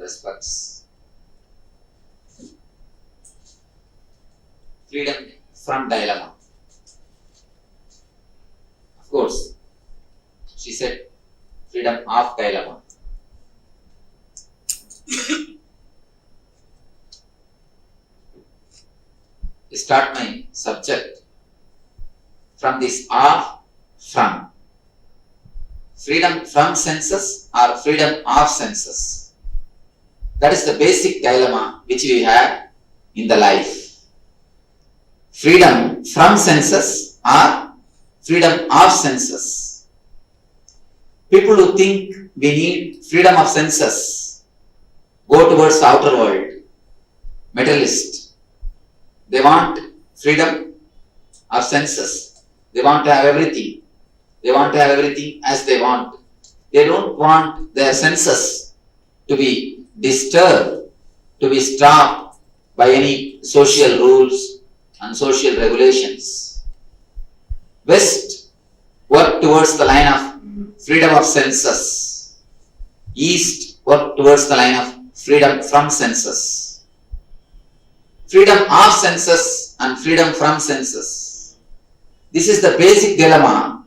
respects. Freedom from dilemma. Of course, she said freedom of dilemma. Start my subject from this of from. Freedom from senses or freedom of senses. That is the basic dilemma which we have in the life. Freedom from senses or freedom of senses. People who think we need freedom of senses go towards the outer world. Materialist. They want freedom of senses. They want to have everything. They want to have everything as they want. They don't want their senses to be disturbed, to be stopped by any social rules and social regulations. West work towards the line of freedom of senses. East work towards the line of freedom from senses. Freedom of senses and freedom from senses. This is the basic dilemma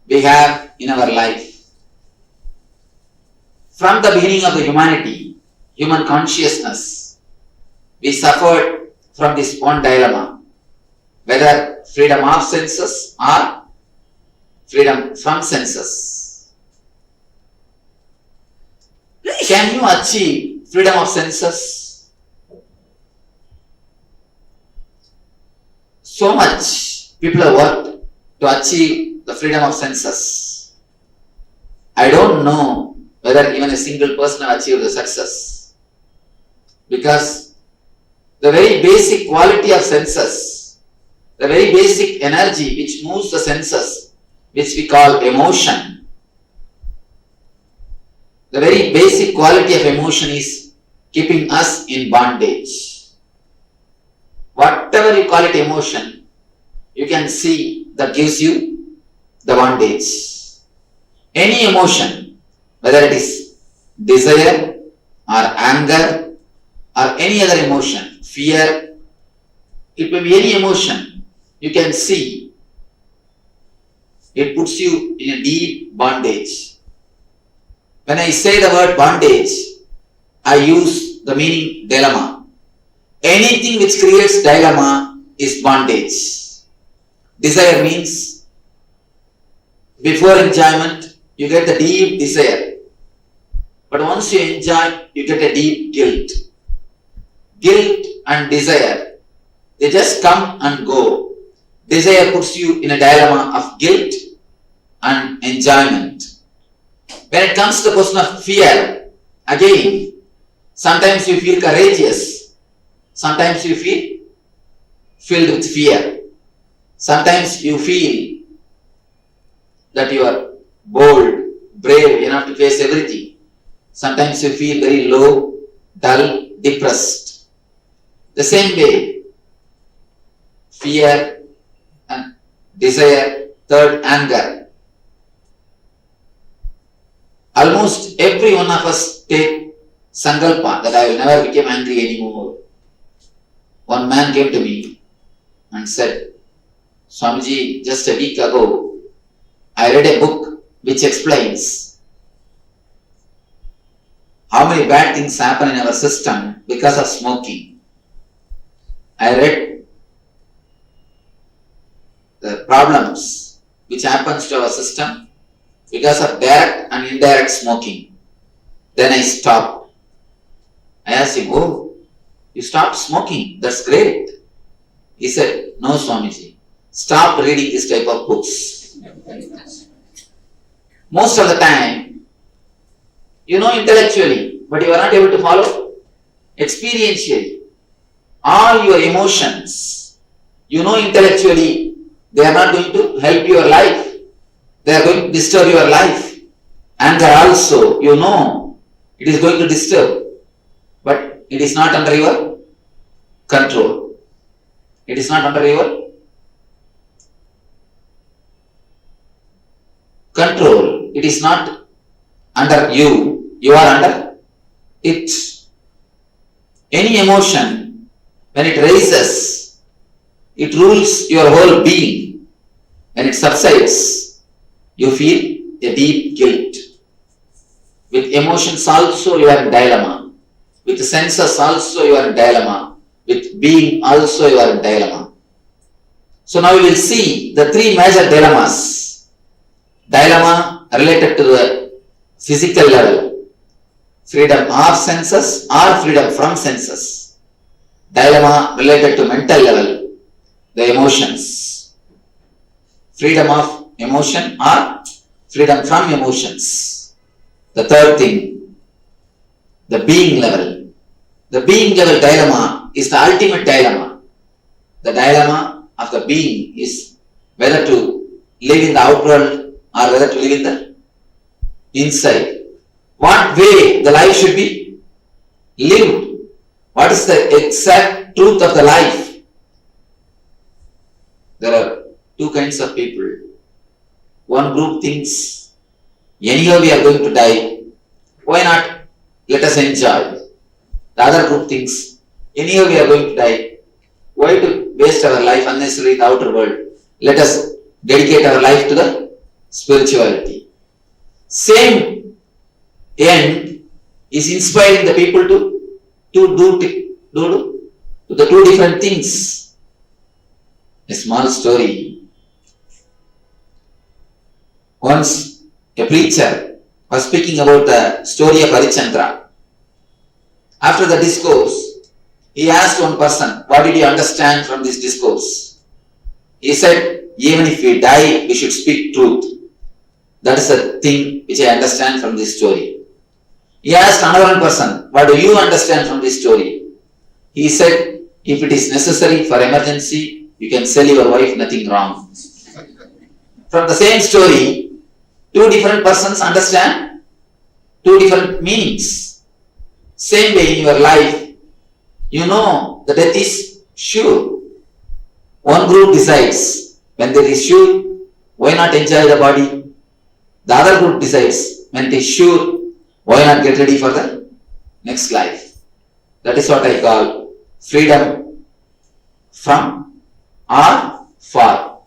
we have in our life. From the beginning of the humanity, human consciousness, we suffered from this one dilemma, whether freedom of senses or freedom from senses. Can you achieve freedom of senses? So much people have worked to achieve the freedom of senses. I don't know whether even a single person has achieved the success. Because the very basic quality of senses, the very basic energy which moves the senses, which we call emotion, the very basic quality of emotion is keeping us in bondage. Whatever you call it emotion, you can see that gives you the bondage. Any emotion, whether it is desire or anger or any other emotion, fear, it may be any emotion, you can see it puts you in a deep bondage. When I say the word bondage, I use the meaning dilemma. Anything which creates dilemma is bondage. Desire means before enjoyment, you get the deep desire. But once you enjoy, you get a deep guilt. Guilt and desire, they just come and go. Desire puts you in a dilemma of guilt and enjoyment. When it comes to the question of fear, again, sometimes you feel courageous. Sometimes you feel filled with fear. Sometimes you feel that you are bold, brave enough to face everything. Sometimes you feel very low, dull, depressed. The same way, fear and desire, third, anger. Almost every one of us take sankalpa that I will never become angry anymore. One man came to me and said, Swamiji, just a week ago, I read a book which explains how many bad things happen in our system because of smoking. I read the problems which happens to our system because of direct and indirect smoking. Then I stopped. I asked him, oh, you stopped smoking, that's great. He said, no Swamiji, stop reading this type of books. Most of the time, you know intellectually, but you are not able to follow experientially. All your emotions, you know intellectually, they are not going to help your life. They are going to disturb your life. Anger also, you know, it is going to disturb. But it is not under your control. It is not under your control. It is not under you. You are under it, any emotion, when it rises, it rules your whole being. When it subsides, you feel a deep guilt. With emotions also you are in dilemma. With senses also you are in dilemma. With being also you are in dilemma. So now we will see the three major dilemmas. Dilemma related to the physical level. Freedom of senses or freedom from senses. Dilemma related to mental level. The emotions. Freedom of emotion or freedom from emotions. The third thing, the being level. The being level dilemma is the ultimate dilemma. The dilemma of the being is whether to live in the outworld or whether to live in the inside. What way the life should be lived? What is the exact truth of the life? There are two kinds of people. One group thinks, anyhow we are going to die, why not let us enjoy? The other group thinks, anyhow we are going to die, why to waste our life unnecessarily in the outer world? Let us dedicate our life to the spirituality. Same end is inspiring the people to do the two different things. A small story. Once a preacher was speaking about the story of Harichandra. After the discourse, he asked one person, what did you understand from this discourse? He said, even if we die, we should speak truth. That is the thing which I understand from this story. He asked another person, what do you understand from this story? He said, if it is necessary for emergency, you can sell your wife, nothing wrong. From the same story, two different persons understand two different meanings. Same way in your life, you know the death is sure. One group decides, when there is sure, why not enjoy the body? The other group decides, when it is sure, why not get ready for the next life? That is what I call freedom from or for.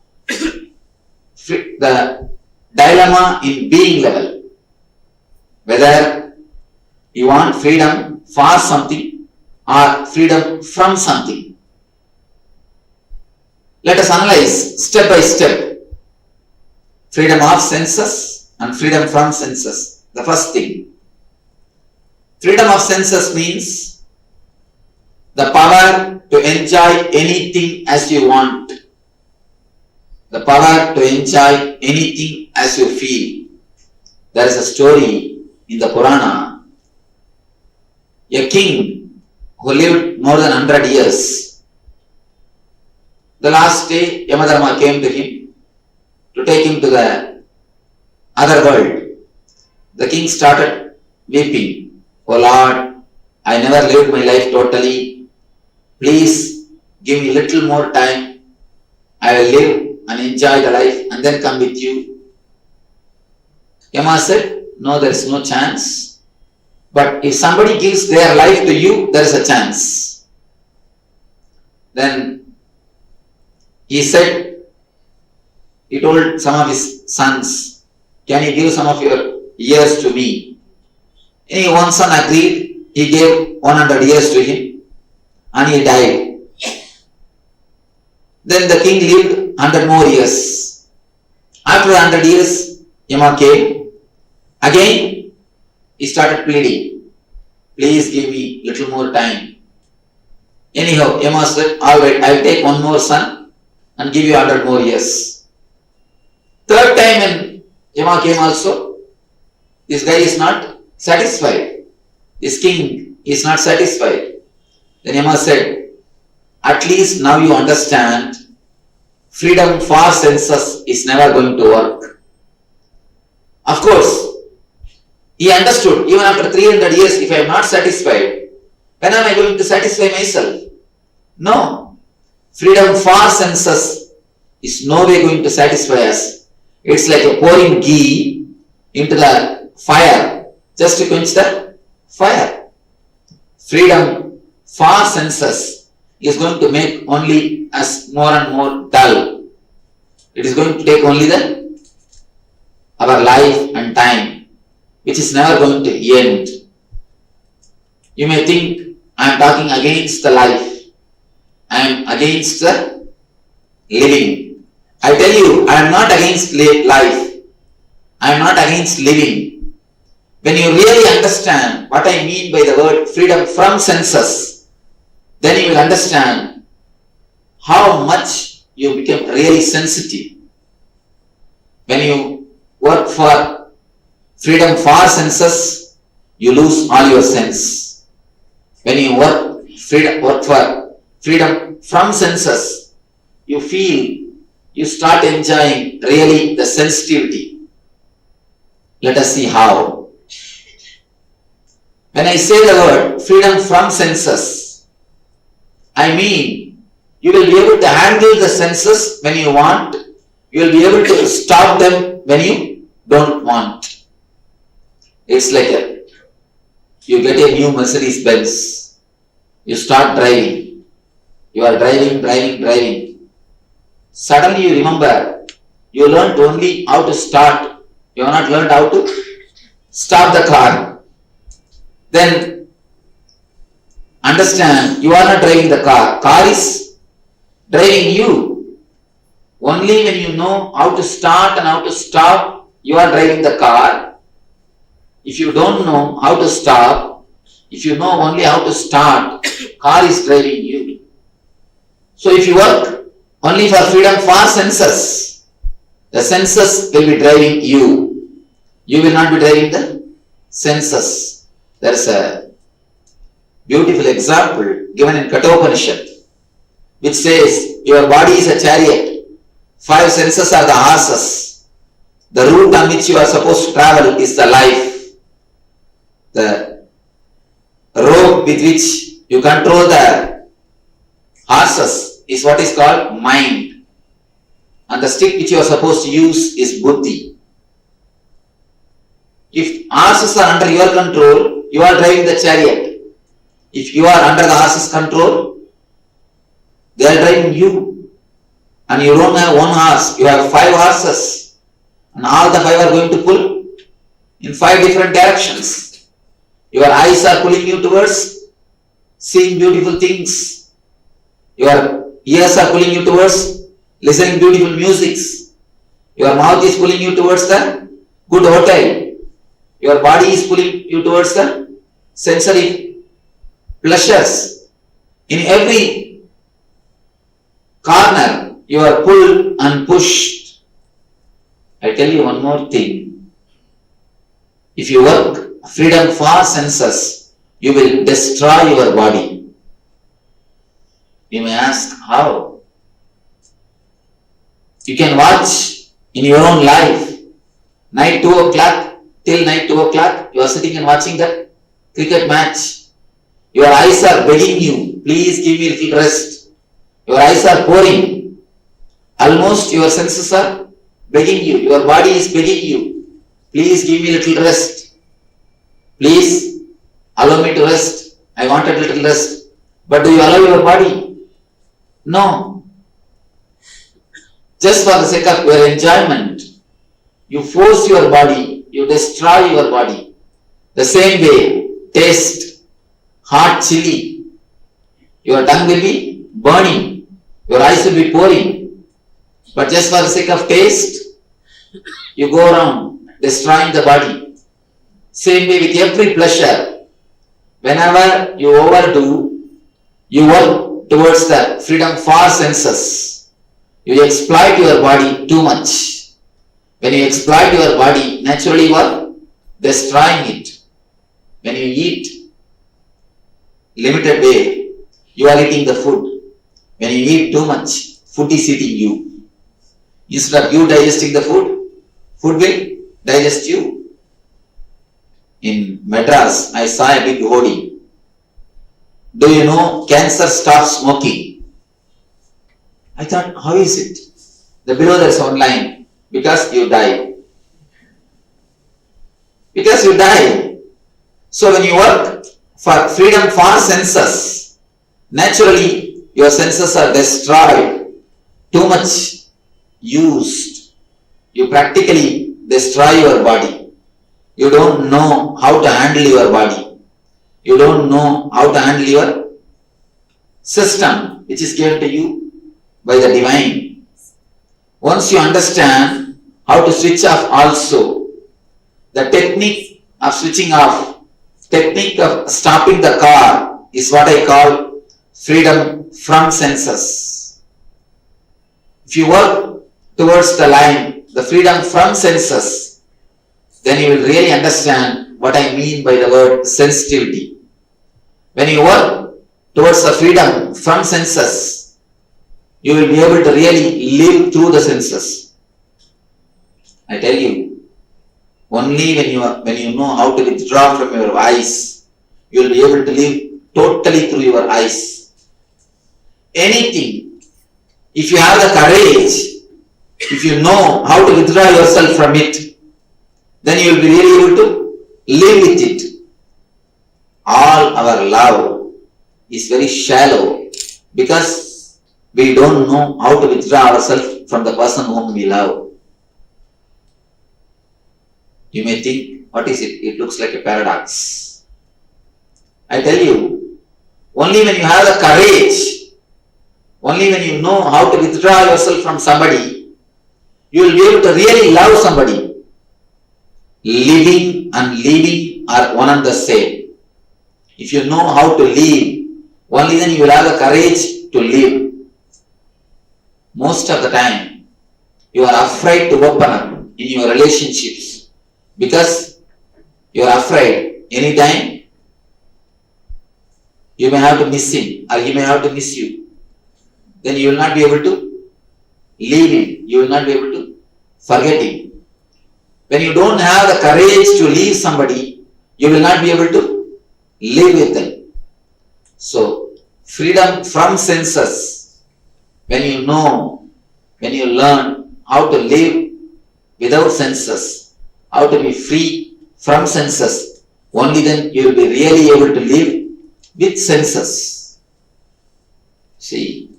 The dilemma in being level, whether you want freedom for something or freedom from something. Let us analyze step by step freedom of senses and freedom from senses. The first thing, freedom of senses means the power to enjoy anything as you want. The power to enjoy anything as you feel. There is a story in the Purana. A king who lived more than 100 years. The last day, Yamadharma came to him to take him to the other world. The king started weeping. Oh Lord, I never lived my life totally. Please give me little more time. I will live and enjoy the life and then come with you. Yama said, no, there is no chance. But if somebody gives their life to you, there is a chance. Then he said, he told some of his sons, can you give some of your years to me? And one son agreed, he gave 100 years to him and he died. Then the king lived 100 more years. After 100 years, Yama came. Again, he started pleading. Please give me little more time. Anyhow, Yama said, alright, I will take one more son and give you 100 more years. Third time when Yama came also, this guy is not satisfied. This king is not satisfied. Then Yama said, at least now you understand freedom for senses is never going to work. Of course, he understood even after 300 years, if I am not satisfied, when am I going to satisfy myself? No. Freedom for senses is no way going to satisfy us. It's like a pouring ghee into the fire just to quench the fire. freedom for senses is going to make only us more and more dull. It is going to take only our life and time, which is never going to end. You may think I am talking against the life. I am against the living. I tell you, I am not against life. I am not against living. When you really understand what I mean by the word freedom from senses, then you will understand how much you become really sensitive. When you work for freedom for senses, you lose all your sense. When you work for freedom from senses, you start enjoying really the sensitivity. Let us see how. When I say the word freedom from senses, I mean you will be able to handle the senses when you want. You will be able to stop them when you don't want. It's like you get a new Mercedes Benz. You start driving. You are driving. Suddenly you remember you learned only how to start. You have not learned how to stop the car. Then understand you are not driving the car. Car is driving you. Only when you know how to start and how to stop, you are driving the car. If you don't know how to stop, if you know only how to start, car is driving you. So if you work only for freedom for senses, the senses will be driving you. You will not be driving the senses. There is a beautiful example given in Kathopanishad, which says your body is a chariot. 5 senses are the horses. The route on which you are supposed to travel is the life. The rope with which you control the horses is what is called mind. And the stick which you are supposed to use is buddhi. If horses are under your control, you are driving the chariot. If you are under the horse's control, they are driving you. And you don't have one horse, you have 5 horses. And all the 5 are going to pull in 5 different directions. Your eyes are pulling you towards seeing beautiful things. Your ears are pulling you towards listening beautiful musics. Your mouth is pulling you towards the good hotel. Your body is pulling you towards the sensory pleasures. In every corner, you are pulled and pushed. I tell you one more thing. If you work freedom for senses, you will destroy your body. You may ask, how? You can watch in your own life. Night 2 o'clock, till night 2 o'clock, you are sitting and watching the cricket match. Your eyes are begging you, please give me a little rest. Your eyes are pouring. Almost your senses are begging you. Your body is begging you, please give me a little rest. Please allow me to rest. I want a little rest. But do you allow your body? No. Just for the sake of your enjoyment, you force your body, you destroy your body. The same way, taste hot chili. Your tongue will be burning. Your eyes will be pouring. But just for the sake of taste, you go around destroying the body. Same way with every pleasure. Whenever you overdo, you work towards the freedom for senses. You exploit your body too much. When you exploit your body, naturally you are destroying it. When you eat limited way, you are eating the food. When you eat too much, food is eating you. Instead of you digesting the food, food will digest you. In Madras, I saw a big hoarding. Do you know cancer stops smoking? I thought, how is it? The below there is one line, because you die. Because you die. So when you work for freedom for senses. Naturally, your senses are destroyed, too much used. You practically destroy your body. You don't know how to handle your body. You don't know how to handle your system which is given to you by the divine. Once you understand how to switch off also, the technique of switching off, technique of stopping the car is what I call freedom from senses. If you work towards the line, the freedom from senses, then you will really understand what I mean by the word sensitivity. When you work towards the freedom from senses, you will be able to really live through the senses. I tell you, only when you know how to withdraw from your eyes, you will be able to live totally through your eyes. Anything, if you have the courage, if you know how to withdraw yourself from it, then you will be really able to live with it. All our love is very shallow because we don't know how to withdraw ourselves from the person whom we love. You may think, what is it? It looks like a paradox. I tell you, only when you have the courage, only when you know how to withdraw yourself from somebody, you will be able to really love somebody. Living and leaving are one and the same. If you know how to live, only then you will have the courage to live. Most of the time, you are afraid to open up in your relationships because you are afraid anytime you may have to miss him or he may have to miss you. Then you will not be able to leave him. You will not be able to forget him. When you don't have the courage to leave somebody, you will not be able to live with them. So, freedom from senses, when you know, when you learn how to live without senses, how to be free from senses, only then you will be really able to live with senses. See,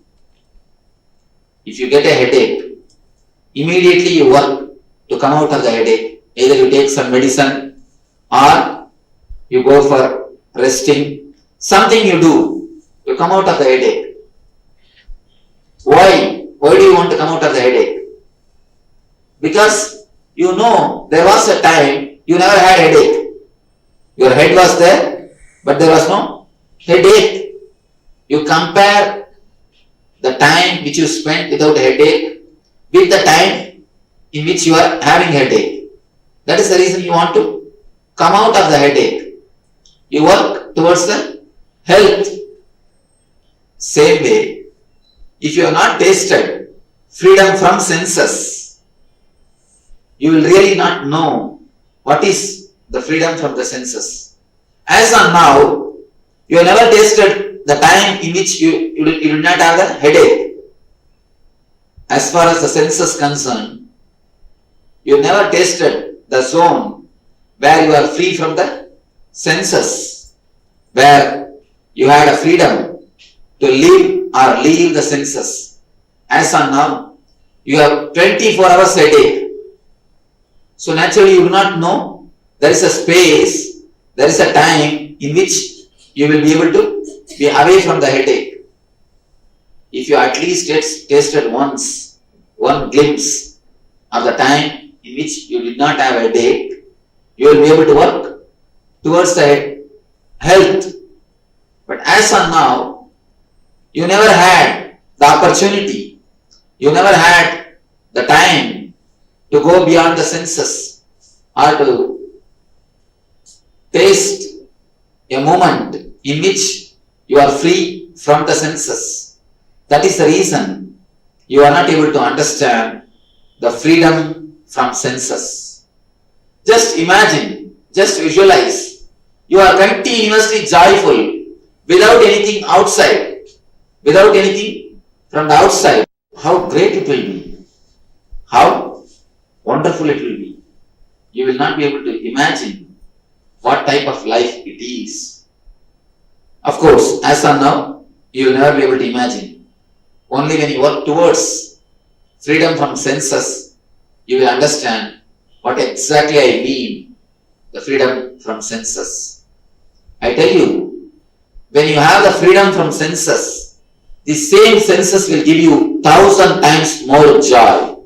if you get a headache, immediately you work to come out of the headache. Either you take some medicine or you go for resting. Something you do to come out of the headache. Why? Why do you want to come out of the headache? Because you know there was a time you never had headache. Your head was there, but there was no headache. You compare the time which you spent without headache with the time in which you are having headache. That is the reason you want to come out of the headache. You work towards the health. Same way, if you have not tasted freedom from senses, you will really not know what is the freedom from the senses. As on now, you have never tasted the time in which you will not have the headache. As far as the senses concerned, you have never tasted the zone where you are free from the senses, where you had a freedom to live or leave the senses. As on now, you have 24 hours headache. So naturally you do not know there is a space, there is a time in which you will be able to be away from the headache. If you at least tasted once, one glimpse of the time in which you did not have a headache, you will be able to work towards the health. But as on now, you never had the opportunity, you never had the time to go beyond the senses or to taste a moment in which you are free from the senses. That is the reason you are not able to understand the freedom from senses. Just imagine, just visualize, you are continuously joyful without anything outside, without anything from the outside. How great it will be. How wonderful it will be. You will not be able to imagine what type of life it is. Of course, as of now, you will never be able to imagine. Only when you work towards freedom from senses, you will understand what exactly I mean, the freedom from senses. I tell you, when you have the freedom from senses, the same senses will give you 1,000 times more joy.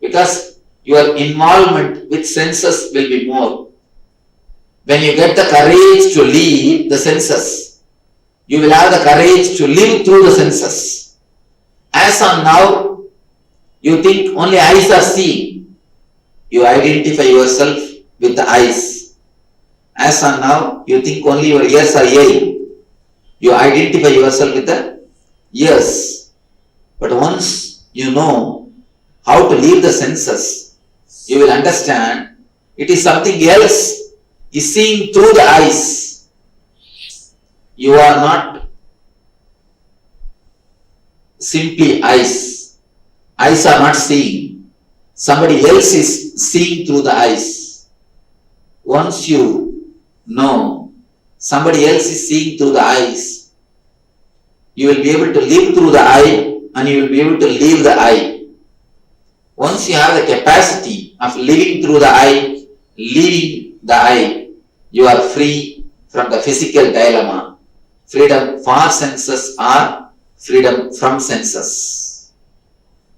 Because your involvement with senses will be more. When you get the courage to leave the senses, you will have the courage to live through the senses. As on now, you think only eyes are seeing. You identify yourself with the eyes. As on now, you think only your ears are hearing. You identify yourself with the ears. But once you know how to leave the senses, you will understand it is something else is seeing through the eyes. You are not simply eyes. Eyes are not seeing. Somebody else is seeing through the eyes. Once you know somebody else is seeing through the eyes, you will be able to live through the eye and you will be able to leave the eye. Once you have the capacity of living through the eye, leaving the eye, you are free from the physical dilemma. Freedom for senses or freedom from senses.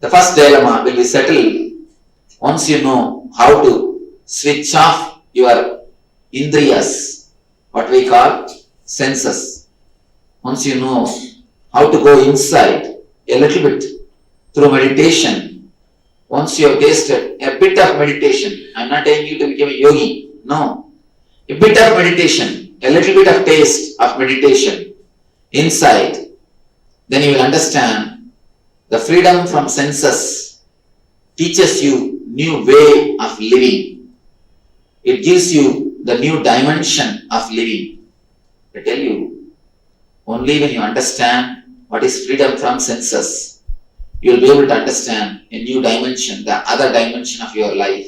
The first dilemma will be settled once you know how to switch off your indriyas, what we call senses. Once you know how to go inside a little bit through meditation, once you have tasted a bit of meditation, I am not telling you to become a yogi, no. A bit of meditation, a little bit of taste of meditation inside, then you will understand the freedom from senses teaches you new way of living. It gives you the new dimension of living. I tell you, only when you understand what is freedom from senses, you will be able to understand a new dimension, the other dimension of your life.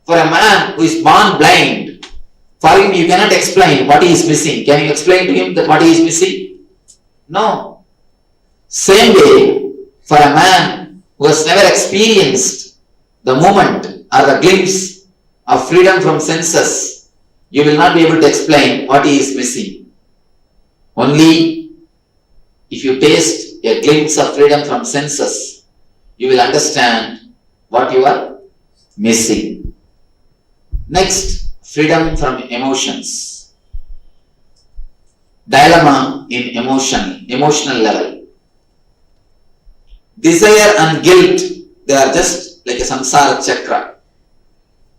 For a man who is born blind, for him you cannot explain what he is missing. Can you explain to him that what he is missing? No. Same way, for a man who has never experienced the moment or the glimpse of freedom from senses, you will not be able to explain what he is missing. Only if you taste a glimpse of freedom from senses, you will understand what you are missing. Next, freedom from emotions. Dilemma in emotional level. Desire and guilt, they are just like a samsara chakra.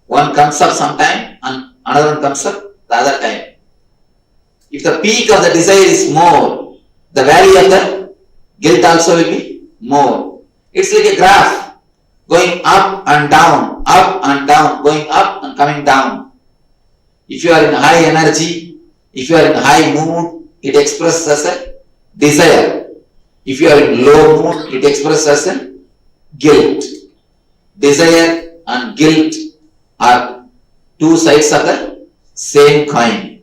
One comes up sometime and another one comes up the other time. If the peak of the desire is more, the valley of the guilt also will be more. It's like a graph going up and down, going up and coming down. If you are in high energy, if you are in high mood, it expresses as a desire. If you are in low mood, it expresses as a guilt. Desire and guilt are two sides of the same coin.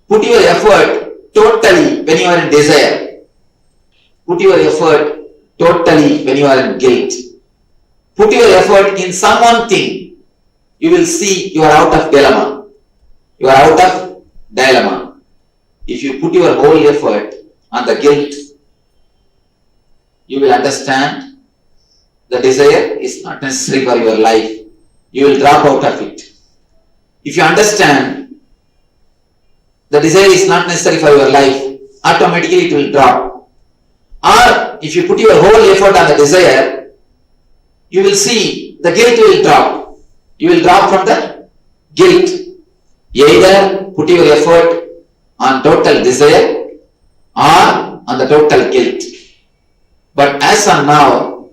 Put your effort totally when you are in desire. Put your effort totally when you are in guilt. Put your effort in some one thing. You will see you are out of dilemma. You are out of dilemma. If you put your whole effort on the guilt, you will understand the desire is not necessary for your life. You will drop out of it. If you understand the desire is not necessary for your life, automatically it will drop. Or if you put your whole effort on the desire, you will see the guilt will drop. You will drop from the guilt. Either put your effort on total desire or on the total guilt. But as of now,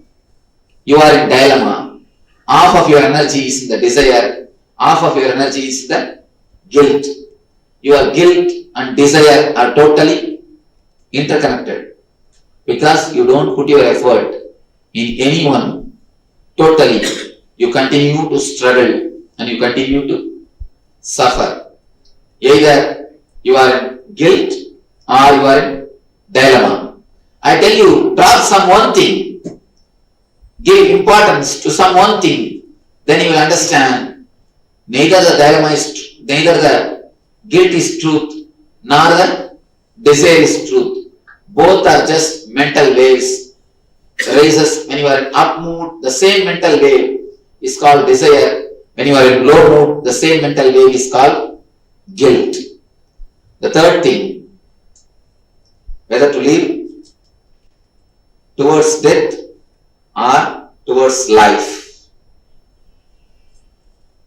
you are in dilemma. Half of your energy is in the desire, half of your energy is in the guilt. Your guilt and desire are totally interconnected because you don't put your effort in anyone totally. You continue to struggle and you continue to suffer. Either you are in guilt or you are in dilemma. I tell you, drop some one thing, give importance to some one thing, then you will understand neither the dilemma is, neither the guilt is truth, nor the desire is truth. Both are just mental waves. Raises when you are in up mood, the same mental wave is called desire. When you are in low mood, the same mental wave is called guilt. The third thing, whether to live towards death or towards life.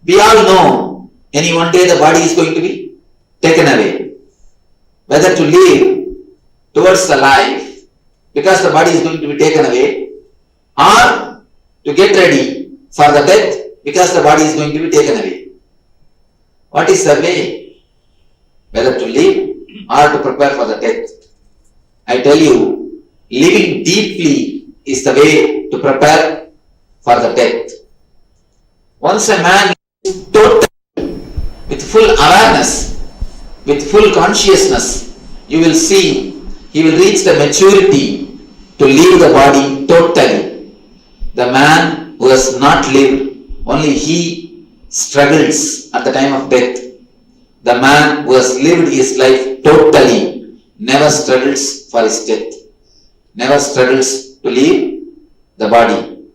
We all know any one day the body is going to be taken away. Whether to live towards the life because the body is going to be taken away, or to get ready for the death because the body is going to be taken away. What is the way? Whether to live or to prepare for the death. I tell you, living deeply is the way to prepare for the death. Once a man is totally with full awareness, with full consciousness, you will see he will reach the maturity to leave the body totally. The man who has not lived, only he struggles at the time of death. The man who has lived his life totally never struggles for his death, never struggles to leave the body.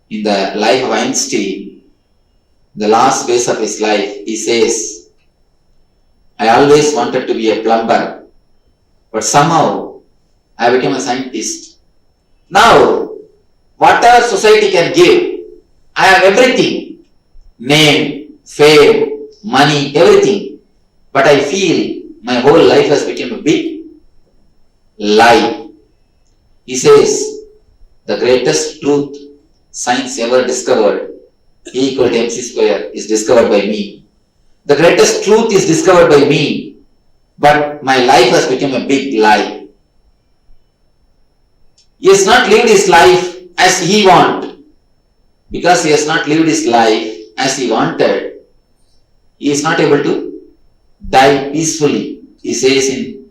In the life of Einstein, the last phase of his life, he says, I always wanted to be a plumber, but somehow I became a scientist. Now, whatever society can give, I have everything. Name, fame, money, everything. But I feel my whole life has become a big lie. He says, the greatest truth science ever discovered, E equal to mc square, is discovered by me. The greatest truth is discovered by me, but my life has become a big lie. He has not lived his life as he wanted. Because he has not lived his life as he wanted, he is not able to die peacefully. He says in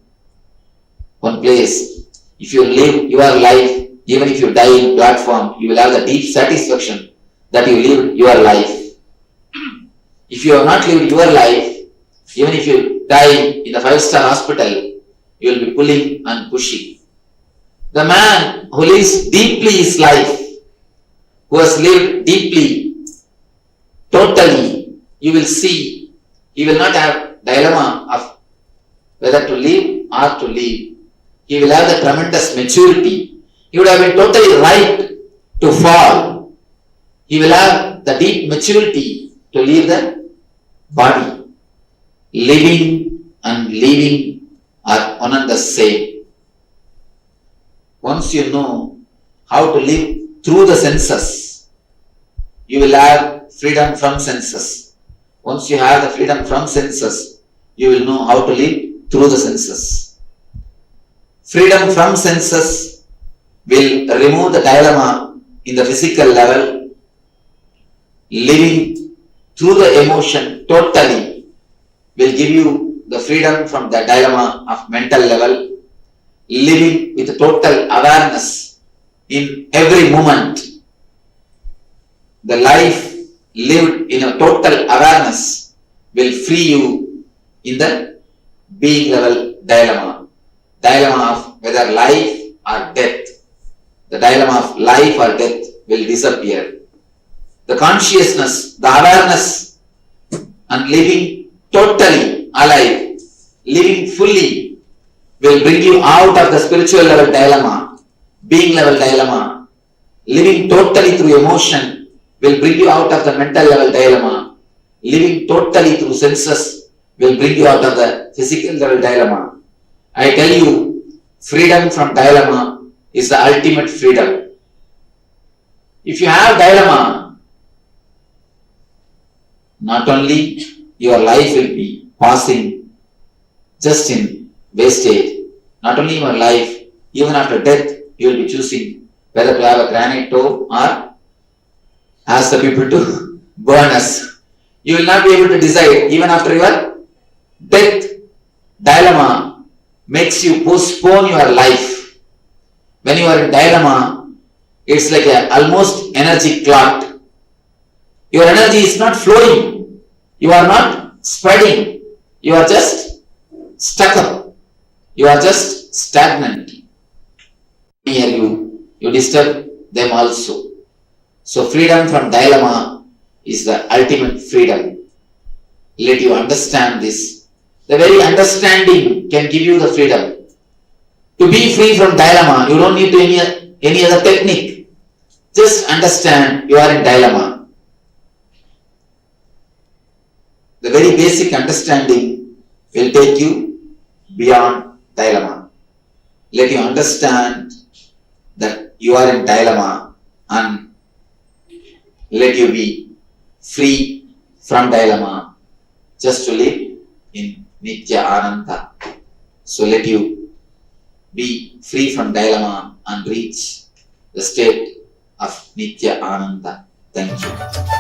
one place, if you live your life, even if you die in platform, you will have the deep satisfaction that you lived your life. If you have not lived your life, even if you die in the 5-star hospital, you will be pulling and pushing. The man who lives deeply his life, who has lived deeply, totally, you will see, he will not have dilemma of whether to live or to leave. He will have the tremendous maturity. He would have been totally right to fall. He will have the deep maturity to leave the body. Living and leaving are one and the same. Once you know how to live through the senses, you will have freedom from senses. Once you have the freedom from senses, you will know how to live through the senses. Freedom from senses will remove the dilemma in the physical level. Living through the emotion totally will give you the freedom from the dilemma of mental level. Living with total awareness in every moment. The life lived in a total awareness will free you in the being level dilemma. Dilemma of whether life or death. The dilemma of life or death will disappear. The consciousness, the awareness and living totally alive, living fully will bring you out of the spiritual level dilemma, being level dilemma. Living totally through emotion will bring you out of the mental level dilemma. Living totally through senses will bring you out of the physical level dilemma. I tell you, freedom from dilemma is the ultimate freedom. If you have dilemma, not only your life will be passing just in wastage, not only in your life, even after death, you will be choosing whether to have a granite toe or ask the people to burn us. You will not be able to decide even after your death. Dilemma makes you postpone your life. When you are in dilemma, it's like a almost energy clot. Your energy is not flowing. You are not spreading. You are just stuck up. You are just stagnant. Near you, you disturb them also. So freedom from dilemma is the ultimate freedom. Let you understand this. The very understanding can give you the freedom. To be free from dilemma, you don't need any other technique. Just understand you are in dilemma. The very basic understanding will take you beyond dilemma. Let you understand that you are in dilemma and let you be free from dilemma just to live in Nitya Ananda. So let you be free from dilemma and reach the state of Nitya Ananda. Thank you.